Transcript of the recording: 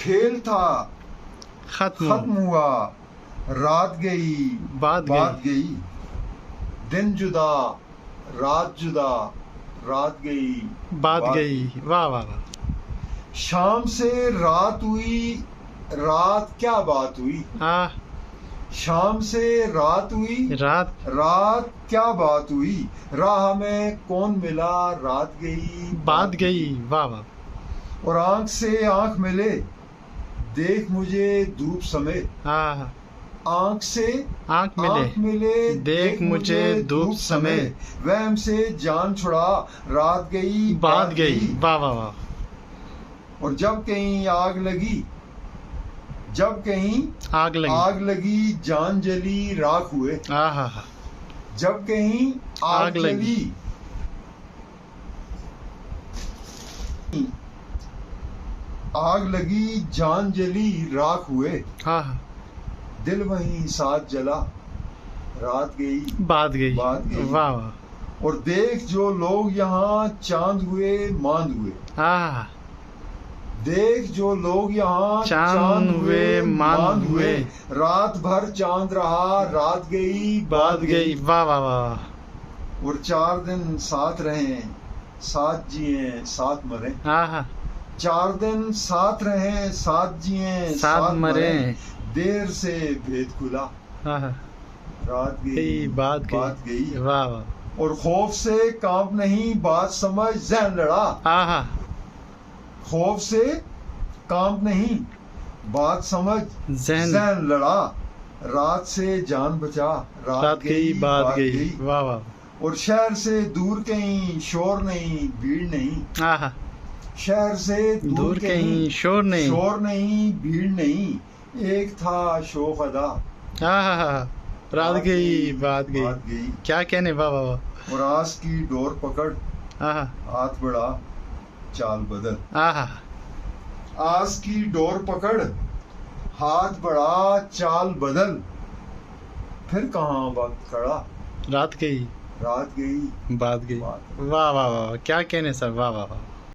खेल था खत्म हुआ, रात गई बात गई। दिन जुदा रात जुदा, रात गई बात गई। वाह वाह वाह। शाम से रात हुई, रात क्या बात हुई। हाँ, शाम से रात हुई, रात क्या बात हुई। राह में कौन मिला, रात गई बात गई। वाह वाह। और आंख से आंख मिले, देख मुझे धूप समेत। हाँ, आंख से आंख मिले, देख मुझे धूप समेत। वहम से जान छुड़ा, रात गई बात गई। वाह वाह वाह। और जब कहीं आग लगी, आग लगी जान जली राख हुए। हाँ, जब कहीं आग लगी, आग लगी जान जली राख हुए। हाँ, दिल वहीं साथ जला, रात गई बात गई। वाह वाह। और देख जो लोग यहाँ चांद हुए मांद हुए। हाँ, देख जो लोग यहाँ चांद हुए मांद हुए। रात भर चांद रहा, रात गई बात गई। वाह वाह वाह। और 4 दिन साथ रहे, साथ जिए साथ मरे। हाँ, 4 दिन साथ रहे, साथ जिए साथ मरे। देर से भेद खुला, हाँ, रात गई बात गई। वाह वाह। और खौफ से कांप नहीं, बात समझ जहन लड़ा। हाँ, खौफ से कांप नहीं, बात समझ जहन लड़ा। रात से जान बचा, रात गई बात गई। वाह वाह। और शहर से दूर कहीं शोर नहीं, भीड़ नहीं। हाँ, शहर से दूर कहीं शोर नहीं, भीड़ नहीं। एक था शोख अदा, हाँ, रात गई बात गई। क्या कहने। वाह वाह वाह। और आस की डोर पकड़, हाँ, हाथ बढ़ा चाल बदल। हाँ, आस की डोर पकड़, हाथ बढ़ा चाल बदल। फिर कहाँ वक्त खड़ा, रात गई बात गई। वाह वाह वाह। क्या कहने सर। वाह वाह वाह।